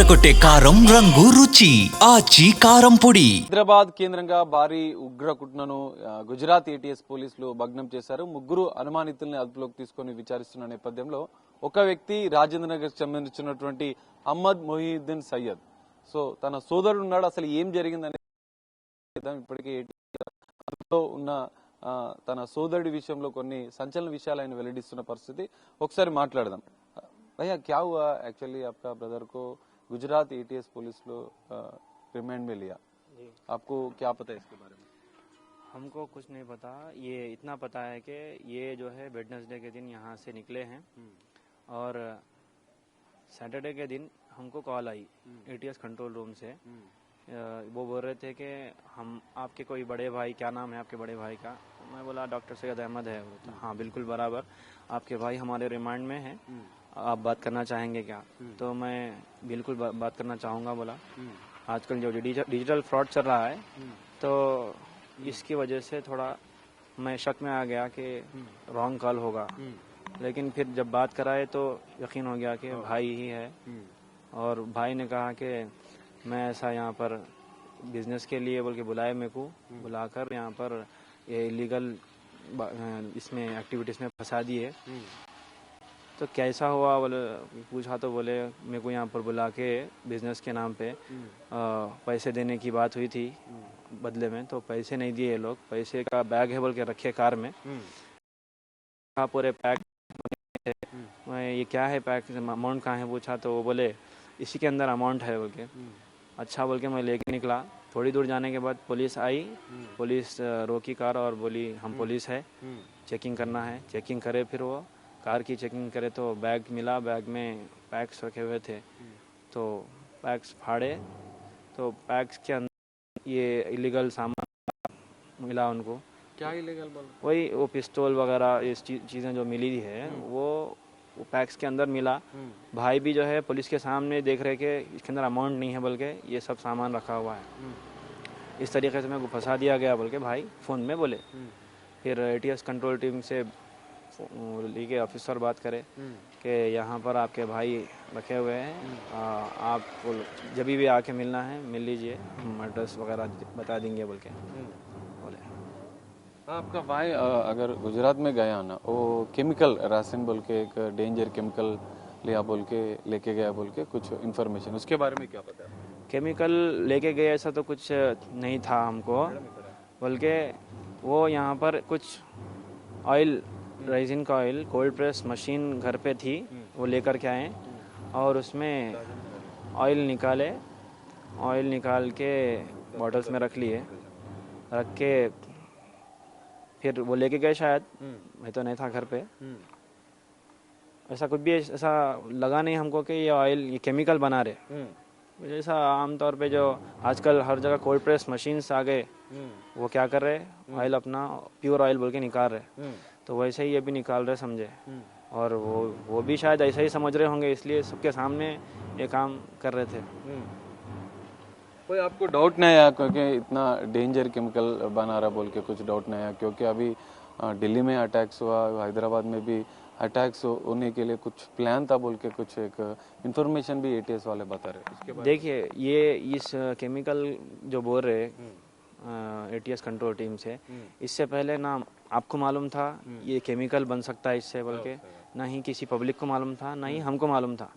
అదరకొట్టే కారం రంగు రుచి ఆచి కారం పొడి. హైదరాబాద్ కేంద్రంగా భారీ ఉగ్ర కుట్రను గుజరాత్ ఏటీఎస్ పోలీసులు భగ్నం చేశారు. ముగ్గురు అనుమానితుల్ని అదుపులోకి తీసుకొని విచారిస్తున్న నేపథ్యంలో ఒక వ్యక్తి రాజేంద్ర నగర్ సంబంధించినటువంటి అహ్మద్ మొహియుద్దీన్ సయ్యద్. సో తన సోదరుడు ఉన్నాడు. అసలు ఏం జరిగిందని ఇప్పటికే అందులో ఉన్న తన సోదరుడి విషయంలో కొన్ని సంచలన విషయాలు ఆయన వెల్లడిస్తున్న పరిస్థితి. ఒకసారి మాట్లాడదాం. भैया क्या हुआ एक्चुअली आपका ब्रदर को गुजरात एटीएस पुलिस लो रिमांड में लिया जी। आपको क्या पता है इसके बारे में? हमको कुछ नहीं पता, ये इतना पता है कि ये जो है वेडनेसडे के दिन यहाँ से निकले हैं और सैटरडे के दिन हमको कॉल आई एटीएस कंट्रोल रूम से। वो बोल रहे थे कि हम आपके कोई बड़े भाई, क्या नाम है आपके बड़े भाई का? मैं बोला डॉक्टर सैयद अहमद है। हाँ बिल्कुल बराबर, आपके भाई हमारे रिमांड में हैं, आप बात करना चाहेंगे क्या? तो मैं बिल्कुल बात करना चाहूँगा बोला। आजकल जो डिजिटल फ्रॉड चल रहा है तो इसकी वजह से थोड़ा मैं शक में आ गया कि रॉन्ग कॉल होगा, लेकिन फिर जब बात कराए तो यकीन हो गया कि भाई ही है। और भाई ने कहा कि मैं ऐसा यहाँ पर बिजनेस के लिए बोल के बुलाए, मेरे को बुलाकर यहाँ पर ये इलीगल इसमें एक्टिविटीज़ में फंसा दिए। तो कैसा हुआ बोले पूछा तो बोले मेरे को यहाँ पर बुला के बिजनेस के नाम पे पैसे देने की बात हुई थी बदले में, तो पैसे नहीं दिए ये लोग। पैसे का बैग है बोल के रखे कार में, पूरे पैक थे। मैं ये क्या है पैक, अमाउंट कहाँ है पूछा तो वो बोले इसी के अंदर अमाउंट है बोल के। अच्छा बोल के मैं लेके निकला। थोड़ी दूर जाने के बाद पुलिस आई, पुलिस रोकी कार और बोली हम पुलिस है, चेकिंग करना है। चेकिंग करे, फिर वो कार की चेकिंग करे तो बैग मिला, बैग में पैक्स रखे हुए थे। तो पैक्स फाड़े तो पैक्स के अंदर ये इलीगल सामान मिला उनको। क्या इलीगल बोल? वही वो पिस्तौल वगैरह ये चीज़ें जो मिली है वो पैक्स के अंदर मिला। भाई भी जो है पुलिस के सामने देख रहे कि इसके अंदर अमाउंट नहीं है बोल के ये सब सामान रखा हुआ है। इस तरीके से मेरे को फंसा दिया गया बोल के भाई फ़ोन में बोले। फिर एटीएस कंट्रोल टीम से लीगे ऑफिसर बात करे कि यहाँ पर आपके भाई रखे हुए हैं, आप जब भी आके मिलना है मिल लीजिए, हम एड्रेस वगैरह बता देंगे बोल के बोले। आपका भाई अगर गुजरात में गया ना, वो केमिकल राशन बोल के एक डेंजर केमिकल लिया बोल के लेके गया बोल के कुछ इन्फॉर्मेशन, उसके बारे में क्या पता है? केमिकल लेके गए ऐसा तो कुछ नहीं था हमको, बल्कि वो यहाँ पर कुछ ऑयल, रेजिन का ऑयल, कोल्ड प्रेस मशीन घर पे थी, वो लेकर के आए और उसमें ऑयल निकाल के बॉटल्स में रख लिए, रख के फिर वो लेके गए शायद। मैं तो नहीं था घर पे, ऐसा कुछ भी ऐसा लगा नहीं हमको कि ये ऑयल ये केमिकल बना रहे। जैसा आमतौर पे जो आजकल हर जगह कोल्ड प्रेस मशीन्स आ गए, वो क्या कर रहे ऑयल अपना प्योर ऑयल बोल के निकाल रहे, तो वैसे ही ये भी निकाल रहे समझे। और वो भी शायद ऐसा ही समझ रहे होंगे, इसलिए सबके सामने ये काम कर रहे थे। कोई आपको डाउट नहीं आया क्योंकि इतना डेंजर केमिकल बना रहा बोल के कुछ डाउट नहीं आया? क्योंकि अभी दिल्ली में अटैक्स हुआ, हैदराबाद में भी अटैक्स होने के लिए कुछ प्लान था बोल के कुछ एक इन्फॉर्मेशन भी एटीएस वाले बता रहे। उसके बाद देखिए ये इस केमिकल जो बोल रहे एटीएस कंट्रोल टीम से, इससे पहले ना आपको मालूम था ये केमिकल बन सकता है इससे बोल के, ना ही किसी पब्लिक को मालूम था, ना ही हमको मालूम था।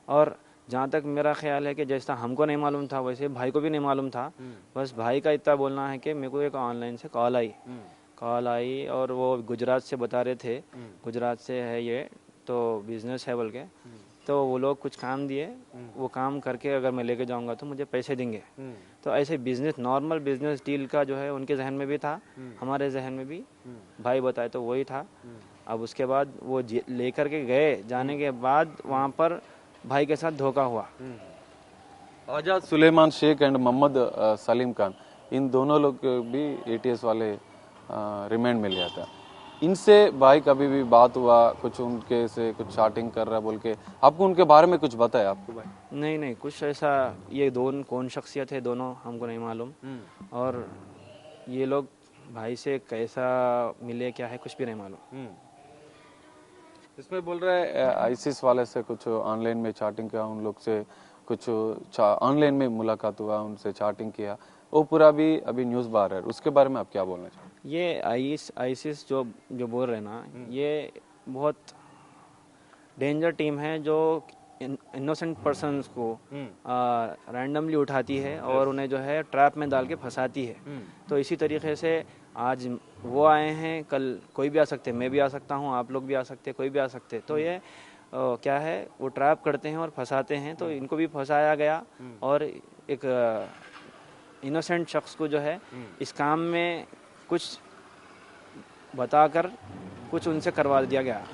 और जहाँ तक मेरा ख्याल है कि जैसा हमको नहीं मालूम था वैसे भाई को भी नहीं मालूम था। बस भाई का इतना बोलना है कि मेरे को एक ऑनलाइन से कॉल आई और वो गुजरात से बता रहे थे, गुजरात से है ये तो बिजनेस है बोल के। तो वो लोग कुछ काम दिए, वो काम करके अगर मैं लेके जाऊंगा तो मुझे पैसे देंगे। तो ऐसे बिजनेस, नॉर्मल बिजनेस डील का जो है उनके जहन में भी था, हमारे जहन में भी भाई बताए तो वही था। अब उसके बाद वो लेकर के गए, जाने के बाद वहाँ पर भाई के साथ धोखा हुआ। आजाद सुलेमान शेख एंड मोहम्मद सलीम खान, इन दोनों लोग भी एटीएस वाले रिमांड में लिया था। इनसे भाई कभी भी बात हुआ, कुछ उनके से कुछ चाटिंग कर रहा बोल के आपको उनके बारे में कुछ बताया आपको भाई? नहीं कुछ ऐसा, ये दोनों कौन शख्सियत है दोनों हमको नहीं मालूम। और ये लोग भाई से कैसा मिले क्या है कुछ भी नहीं मालूम। इसमें बोल रहा है आईसिस वाले से कुछ ऑनलाइन में चैटिंग किया, उन लोग से कुछ ऑनलाइन में मुलाकात हुआ, उनसे चैटिंग किया, वो पूरा भी अभी न्यूज़ बाहर है, उसके बारे में आप क्या बोलना चाहेंगे? ये आईसिस जो जो बोल रहे हैं ना, ये बहुत डेंजर टीम है जो इनोसेंट पर्सन्स को रैंडमली उठाती है और उन्हें जो है ट्रैप में डाल के फंसाती है। तो इसी तरीके से आज वो आए हैं, कल कोई भी आ सकते हैं, मैं भी आ सकता हूँ, आप लोग भी आ सकते हैं, कोई भी आ सकते हैं। तो ये क्या है, वो ट्रैप करते हैं और फंसाते हैं। तो इनको भी फंसाया गया और एक इनोसेंट शख्स को जो है इस काम में कुछ बताकर कुछ उनसे करवा दिया गया।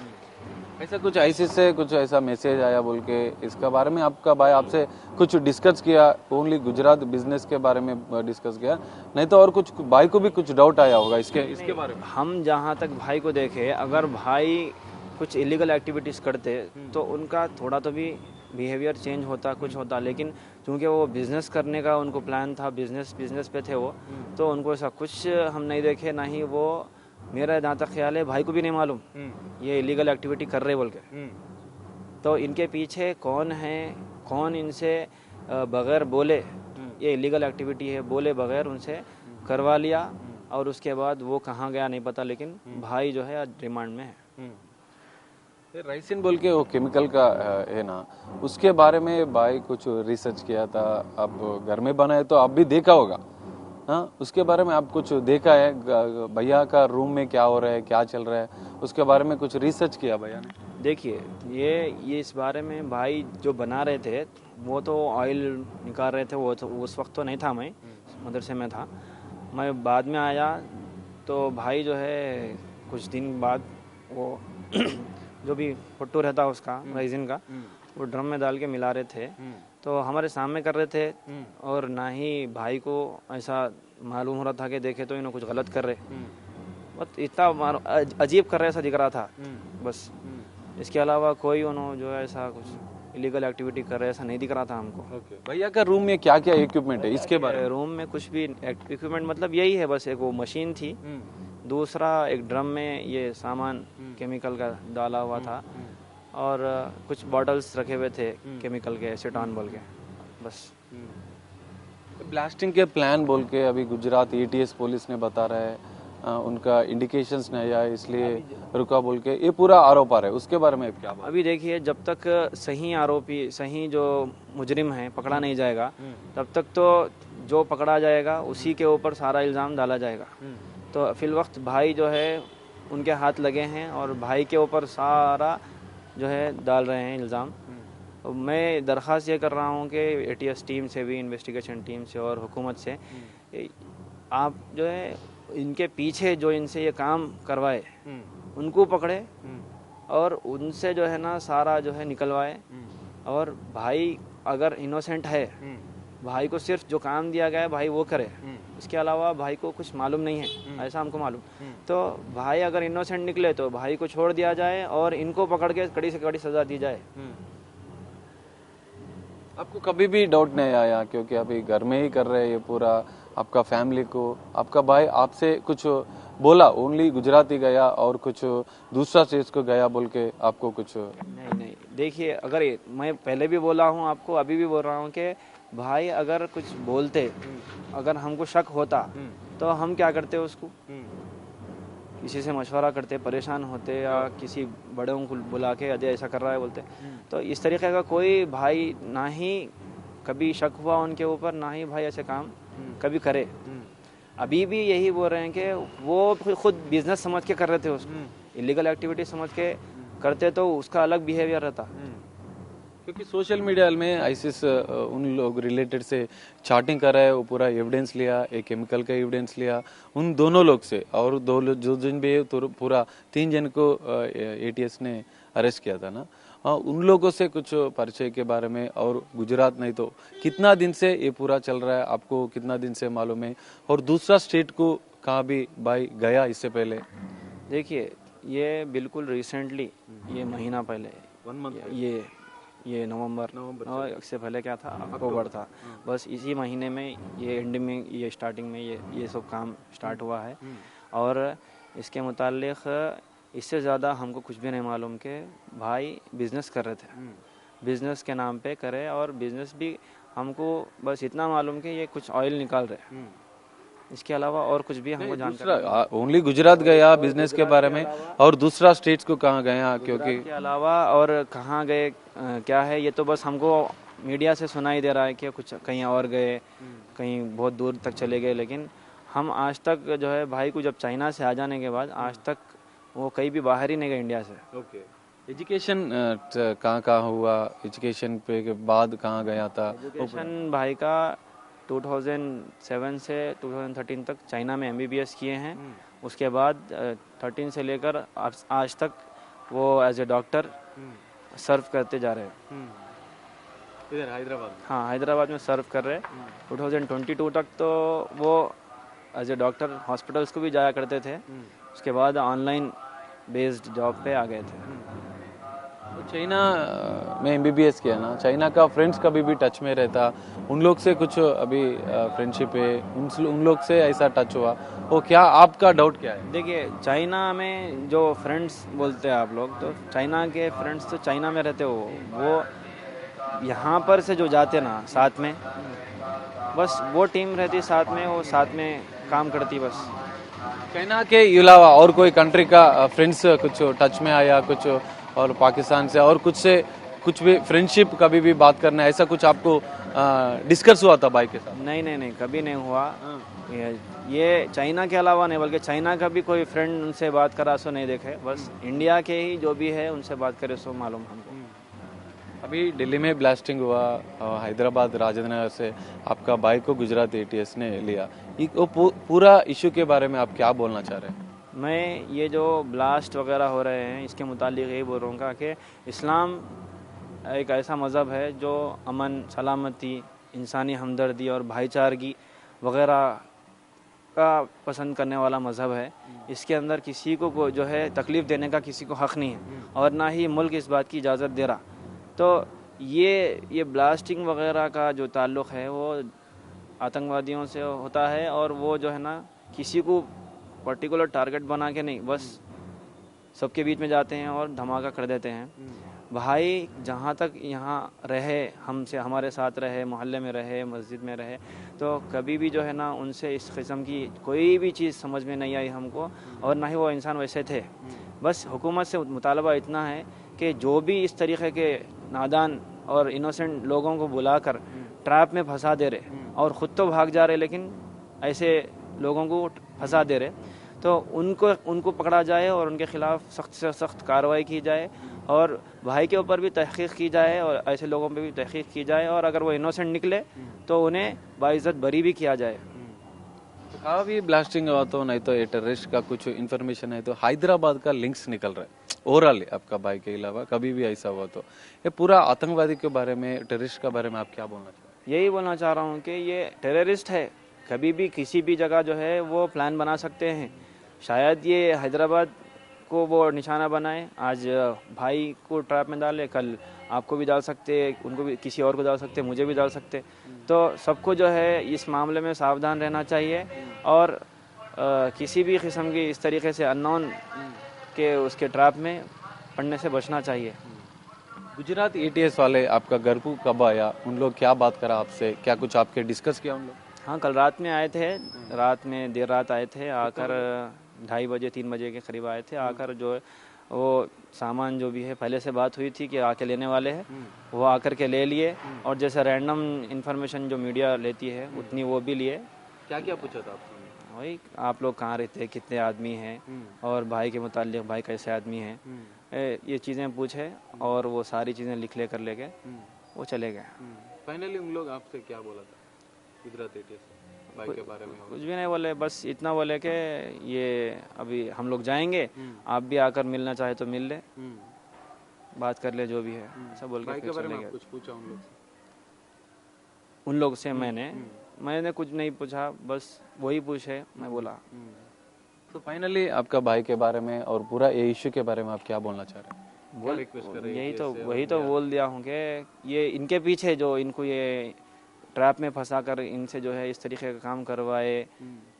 ऐसा कुछ आईसीस से कुछ ऐसा मैसेज आया बोल के इसका बारे में आपका भाई आपसे कुछ डिस्कस किया? ओनली गुजरात बिजनेस के बारे में डिस्कस किया, नहीं तो और कुछ भाई को भी कुछ डाउट आया होगा इसके बारे में? हम जहाँ तक भाई को देखे, अगर भाई कुछ इलीगल एक्टिविटीज़ करते तो उनका थोड़ा तो भी बिहेवियर चेंज होता, कुछ होता। लेकिन चूंकि वो बिज़नेस करने का उनको प्लान था, बिज़नेस पे थे वो, तो उनको ऐसा कुछ हम नहीं देखे, ना ही वो, मेरा जहाँ तक ख्याल है भाई को भी नहीं मालूम ये इलीगल एक्टिविटी कर रहे बोल के। तो इनके पीछे कौन है, कौन इनसे बगैर बोले ये इलीगल एक्टिविटी है बोले बगैर उनसे करवा लिया, और उसके बाद वो कहाँ गया नहीं पता। लेकिन भाई जो है आज रिमांड में है। राइसिन बोल के वो केमिकल का है ना, उसके बारे में भाई कुछ रिसर्च किया था, आप घर में बनाए तो आप भी देखा होगा, हाँ? उसके बारे में आप कुछ देखा है? भैया का रूम में क्या हो रहा है, क्या चल रहा है, उसके बारे में कुछ रिसर्च किया भैया ने? देखिए, ये इस बारे में भाई जो बना रहे थे वो तो ऑयल निकाल रहे थे, वो तो उस वक्त तो नहीं था, मैं मदरसे में था। मैं बाद में आया तो भाई जो है कुछ दिन बाद वो जो भी फुट्टू रहता उसका राइजिन का, वो ड्रम में डाल के मिला रहे थे। तो हमारे सामने कर रहे थे और ना ही भाई को ऐसा मालूम हो रहा था कि देखे तो इन्होंने कुछ गलत कर रहे, बस इतना अजीब कर रहे ऐसा दिख रहा था बस। इसके अलावा कोई उन्होंने जो है ऐसा कुछ इलीगल एक्टिविटी कर रहे ऐसा नहीं दिख रहा था हमको। भैया का रूम में क्या क्या इक्विपमेंट है इसके बारे में? रूम में कुछ भी इक्विपमेंट मतलब यही है, बस एक वो मशीन थी, दूसरा एक ड्रम में ये सामान केमिकल का डाला हुआ था, और कुछ बॉटल्स रखे हुए थे केमिकल के, एसीटॉन बोल के, बस। ब्लास्टिंग के प्लान बोल के अभी गुजरात एटीएस पुलिस ने बता रहा है, उनका इंडिकेशंस नहीं आया इसलिए रुका बोल के ये पूरा आरोप आ रहा है, उसके बारे में क्या बात? अभी देखिए, जब तक सही आरोपी, सही जो मुजरिम है पकड़ा नहीं जाएगा, तब तक तो जो पकड़ा जाएगा उसी के ऊपर सारा इल्ज़ाम डाला जाएगा। तो फिल वक्त भाई जो है उनके हाथ लगे हैं और भाई के ऊपर सारा जो है डाल रहे हैं इल्ज़ाम। मैं दरख्वास्त ये कर रहा हूँ कि एटीएस टीम से भी, इन्वेस्टिगेशन टीम से और हुकूमत से, आप जो है इनके पीछे जो इनसे ये काम करवाए उनको पकड़े और उनसे जो है ना सारा जो है निकलवाए। और भाई अगर इनोसेंट है, भाई को सिर्फ जो काम दिया गया है भाई वो करे, इसके अलावा भाई को कुछ मालूम नहीं है, ऐसा हमको मालूम। तो भाई अगर इनोसेंट निकले तो भाई को छोड़ दिया जाए और इनको पकड़ के कड़ी से कड़ी सजा दी जाए। आपको कभी भी डाउट नहीं आया क्योंकि अभी घर में ही कर रहे हैं ये पूरा, आपका फैमिली को, आपका भाई आपसे कुछ बोला ओनली गुजराती गया और कुछ दूसरा स्टेट को गया बोल के आपको कुछ? नहीं, देखिए, अगर मैं पहले भी बोला हूँ आपको, अभी भी बोल रहा हूँ कि भाई अगर कुछ बोलते, अगर हमको शक होता तो हम क्या करते उसको, किसी से मशवरा करते, परेशान होते, या किसी बड़ों को बुला के अजय ऐसा कर रहा है बोलते। तो इस तरीके का कोई भाई ना ही कभी शक हुआ उनके ऊपर, ना ही भाई ऐसे काम कभी करे। अभी भी यही बोल रहे हैं कि वो खुद बिजनेस समझ के कर रहे थे उसको, इलीगल एक्टिविटी समझ के करते तो उसका अलग बिहेवियर रहता। क्योंकि सोशल मीडिया में आईसिस उन लोग रिलेटेड से चैटिंग कर रहा है, वो पूरा एविडेंस लिया, एक केमिकल का एविडेंस लिया उन दोनों लोग से, और जो दिन भी पूरा 3 जन को एटीएस ने अरेस्ट किया था ना, उन लोगों से कुछ परिचय के बारे में, और गुजरात नहीं तो कितना दिन से ये पूरा चल रहा है आपको कितना दिन से मालूम है, और दूसरा स्टेट को कहाँ भी भाई गया इससे पहले? देखिए, ये बिल्कुल रिसेंटली, ये महीना पहले, 1 मंथ, ये नवंबर से पहले क्या था, अक्टूबर था, बस इसी महीने में ये एंड में, ये स्टार्टिंग में ये सब काम स्टार्ट हुआ है। और इसके मुतालिक इससे ज़्यादा हमको कुछ भी नहीं मालूम कि भाई बिजनेस कर रहे थे। बिजनेस के नाम पे करे, और बिजनेस भी हमको बस इतना मालूम कि ये कुछ ऑयल निकाल रहे, इसके अलावा और कुछ भी हमको जानकारी ओनली गुजरात गया बिजनेस के बारे में, और दूसरा स्टेट्स को कहाँ गया? क्योंकि के अलावा और कहाँ गए क्या है, ये तो बस हमको मीडिया से सुनाई दे रहा है कि कुछ कहीं और गए, कहीं बहुत दूर तक चले गए, लेकिन हम आज तक जो है भाई को जब चाइना से आ जाने के बाद आज तक वो कहीं भी बाहर ही नहीं गए इंडिया से। ओके, एजुकेशन कहाँ कहाँ हुआ? एजुकेशन पे के बाद कहाँ गया था? एजुकेशन भाई का 2007 से 2013 तक चाइना में MBBS किए हैं। उसके बाद 13 से लेकर आज तक वो एज ए डॉक्टर सर्व करते जा रहे हैं। इधर हैदराबाद? हाँ, हैदराबाद में सर्व कर रहे हैं। 2022 तक तो वो एज ए डॉक्टर हॉस्पिटल्स को भी जाया करते थे, उसके बाद ऑनलाइन बेस्ड जॉब पे आ गए थे। तो चाइना में MBBS किया ना, चाइना का फ्रेंड्स कभी भी टच में रहता? उन लोग से कुछ अभी फ्रेंडशिप है? उन लोग से ऐसा टच हुआ? वो क्या आपका डाउट क्या है? देखिए, चाइना में जो फ्रेंड्स बोलते हैं आप लोग, तो चाइना के फ्रेंड्स तो चाइना में रहते हो, वो यहाँ पर से जो जाते ना साथ में, बस वो टीम रहती साथ में, वो साथ में काम करती बस। चाइना के अलावा और कोई कंट्री का फ्रेंड्स कुछ टच में आया कुछ? और पाकिस्तान से और कुछ भी फ्रेंडशिप कभी भी बात करना, ऐसा कुछ आपको डिस्कस हुआ था भाई के साथ? नहीं, कभी नहीं हुआ। ये चाइना के अलावा नहीं, बल्कि चाइना का भी कोई फ्रेंड उनसे बात करा सो नहीं देखे, बस इंडिया के ही जो भी है उनसे बात करे सो मालूम हमको। अभी दिल्ली में ब्लास्टिंग हुआ, हैदराबाद राजेंद्र नगर से आपका बाइक को गुजरात ATS ने लिया, वो पूरा इशू के बारे में आप क्या बोलना चाह रहे हैं? मैं ये जो ब्लास्ट वगैरह हो रहे हैं इसके मुतालिक यही बोल रहा हूँ कि इस्लाम एक ऐसा मज़हब है जो अमन, सलामती, इंसानी हमदर्दी और भाईचारगी वगैरह का पसंद करने वाला मज़हब है। इसके अंदर किसी को जो है तकलीफ़ देने का किसी को हक़ नहीं है, और ना ही मुल्क इस बात की इजाज़त दे रहा। तो ये ब्लास्टिंग वगैरह का जो ताल्लुक़ है वो आतंकवादियों से होता है, और वो जो है ना किसी को पर्टिकुलर टारगेट बना के नहीं, बस सबके बीच में जाते हैं और धमाका कर देते हैं। भाई जहाँ तक यहाँ रहे, हमसे हमारे साथ रहे, मोहल्ले में रहे, मस्जिद में रहे, तो कभी भी जो है ना उनसे इस किस्म की कोई भी चीज़ समझ में नहीं आई हमको, और ना ही वो इंसान वैसे थे। बस हुकूमत से मुतालबा इतना है कि जो भी इस तरीक़े के नादान और इनोसेंट लोगों को बुलाकर ट्रैप में फंसा दे रहे, और ख़ुद तो भाग जा रहे लेकिन ऐसे लोगों को फंसा दे रहे, तो उनको पकड़ा जाए और उनके ख़िलाफ़ सख्त से सख्त कार्रवाई की जाए, और भाई के ऊपर भी तहक़ीक़ की जाए और ऐसे लोगों पे भी तहक़ीक़ की जाए, और अगर वो इनोसेंट निकले तो उन्हें बाइज़्ज़त बरी भी किया जाए। कहाँ भी ब्लास्टिंग हुआ तो नहीं तो ये टेररिस्ट का कुछ इन्फॉर्मेशन है तो हैदराबाद का लिंक्स निकल रहा है ओवरऑल आपका भाई के अलावा, कभी भी ऐसा हुआ तो ये पूरा आतंकवादी के बारे में, टेररिस्ट के बारे में आप क्या बोलना चाहते हैं? यही बोलना चाह रहा हूँ कि ये टेररिस्ट है, कभी भी किसी भी जगह जो है वो प्लान बना सकते हैं। शायद ये हैदराबाद को वो निशाना बनाए, आज भाई को ट्रैप में डाले, कल आपको भी डाल सकते, उनको भी, किसी और को डाल सकते, मुझे भी डाल सकते। तो सबको जो है इस मामले में सावधान रहना चाहिए, और किसी भी किस्म की इस तरीके से अननोन के उसके ट्रैप में पड़ने से बचना चाहिए। गुजरात ATS वाले आपका घर को कब आया? उन लोग क्या बात करा आपसे? क्या कुछ आपके डिस्कस किया उन लोग? हाँ, कल रात में आए थे, रात में देर रात आए थे, आकर 2:30 बजे 3 बजे के करीब आए थे। आकर जो है वो सामान जो भी है, पहले से बात हुई थी कि आके लेने वाले हैं, वो आकर के ले लिए, और जैसे रैंडम इन्फॉर्मेशन जो मीडिया लेती है उतनी वो भी लिए। क्या क्या पूछा था आपसे? वही, आप लोग कहाँ रहते हैं, कितने आदमी हैं, और भाई के मुताल्लिक़ भाई कैसे आदमी हैं, ये चीज़ें पूछे, और वो सारी चीज़ें लिख ले कर ले गए, वो चले गए। फाइनली उन लोग आपसे क्या बोला था गुजरात ATS भाई के बारे में? कुछ भी नहीं बोले, बस इतना बोले कि ये अभी हम लोग जाएंगे, आप भी आकर मिलना चाहे तो मिल ले, बात कर ले जो भी है, सब बोल के फिर चले गए। कुछ पूछा उन लोग से? उन लोग से मैंने कुछ नहीं पूछा, बस वही पूछे, मैं बोला। तो फाइनली आपका भाई के बारे में और पूरा ये इश्यू के बारे में आप क्या बोलना चाह रहे हैं? वही तो बोल दिया हूँ कि ये इनके पीछे जो इनको ये ट्रैप में फंसा कर इनसे जो है इस तरीके का काम करवाए,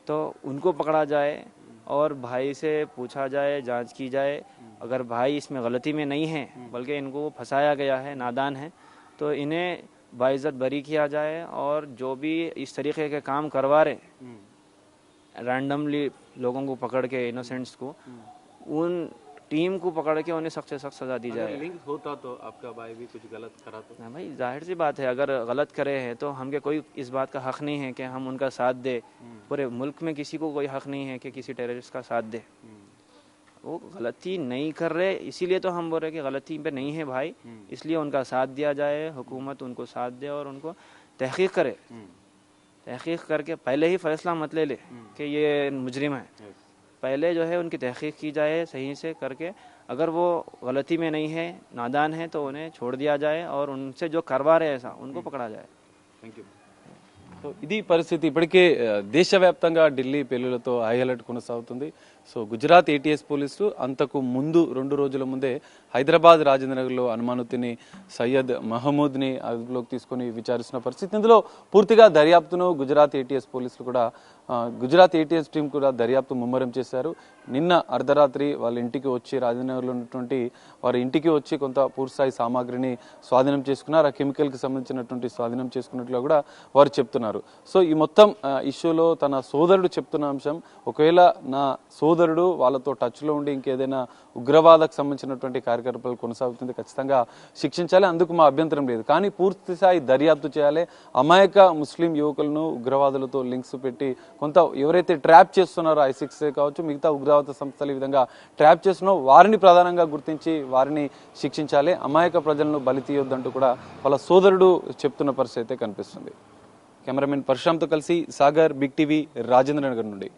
तो उनको पकड़ा जाए और भाई से पूछा जाए, जांच की जाए, अगर भाई इसमें गलती में नहीं है बल्कि इनको फंसाया गया है, नादान है, तो इन्हें बाइज्जत बरी किया जाए और जो भी इस तरीके के काम करवा रहे रैंडमली लोगों को पकड़ के, इनोसेंट्स को, उन टीम को पकड़ के उन्हें सख्त से सख्त सजा दी जाए। लिंक होता तो आपका भाई भी कुछ गलत करा तो? हाँ भाई, जाहिर सी बात है, अगर गलत करे हैं तो हमके कोई इस बात का हक नहीं है कि हम उनका साथ दे। पूरे मुल्क में किसी को कोई हक नहीं है कि किसी टेररिस्ट का साथ दे। वो गलती नहीं कर रहे, इसीलिए तो हम बोल रहे कि गलती पे नहीं है भाई, इसलिए उनका साथ दिया जाए, हुकूमत उनको साथ दे और उनको तहकीक करे। तहकीक करके पहले ही फैसला मत ले ले कि ये मुजरिम है, पहले जो है उनकी तहकीक की जाए सही से करके। अगर वो गलती में नहीं है, नादान है, तो उन्हें छोड़ दिया जाए और उनसे जो करवा रहे ऐसा उनको पकड़ा जाए। Thank you. సో ఇది పరిస్థితి. ఇప్పటికే దేశవ్యాప్తంగా ఢిల్లీ పేలులతో హై అలర్ట్ కొనసాగుతుంది. సో గుజరాత్ ఏటీఎస్ పోలీసులు అంతకు ముందు 2 రోజుల ముందే హైదరాబాద్ రాజేంద్రనగర్లో అనుమానితుని సయ్యద్ మహమూద్ని అదుపులోకి తీసుకొని విచారిస్తున్న పరిస్థితి. ఇందులో పూర్తిగా దర్యాప్తును గుజరాత్ ఏటీఎస్ పోలీసులు కూడా, గుజరాత్ ఏటీఎస్ టీం కూడా దర్యాప్తు ముమ్మరం చేశారు. నిన్న అర్ధరాత్రి వాళ్ళ ఇంటికి వచ్చి, రాజేంద్రనగర్లో ఉన్నటువంటి వారి ఇంటికి వచ్చి కొంత పూర్తిస్థాయి సామాగ్రిని స్వాధీనం చేసుకున్నారు. ఆ కెమికల్కి సంబంధించినటువంటి స్వాధీనం చేసుకున్నట్లుగా కూడా వారు చెప్తున్నారు. సో ఈ మొత్తం ఇష్యూలో తన సోదరుడు చెప్తున్న అంశం, ఒకవేళ నా సోదరుడు వాళ్ళతో టచ్లో ఉండి ఇంకేదైనా ఉగ్రవాదకు సంబంధించినటువంటి కార్యకలాపాలు కొనసాగుతుంది, ఖచ్చితంగా శిక్షించాలి, అందుకు మా అభ్యంతరం లేదు. కానీ పూర్తి స్థాయి దర్యాప్తు చేయాలి. అమాయక ముస్లిం యువకులను ఉగ్రవాదులతో లింక్స్ పెట్టి కొంత ఎవరైతే ట్రాప్ చేస్తున్నారో, ఐసిక్స్ కావచ్చు, మిగతా ఉగ్రవాద సంస్థలు ఈ విధంగా ట్రాప్ చేస్తున్నారో వారిని ప్రధానంగా గుర్తించి వారిని శిక్షించాలి. అమాయక ప్రజలను బలి తీయొద్దంటూ కూడా వాళ్ళ సోదరుడు చెప్తున్న పరిస్థితి అయితే కనిపిస్తుంది. కెమెరామెన్ పరశురామ్తో కలిసి సాగర్, బిగ్ టీవీ, రాజేంద్రనగర్ నుండి.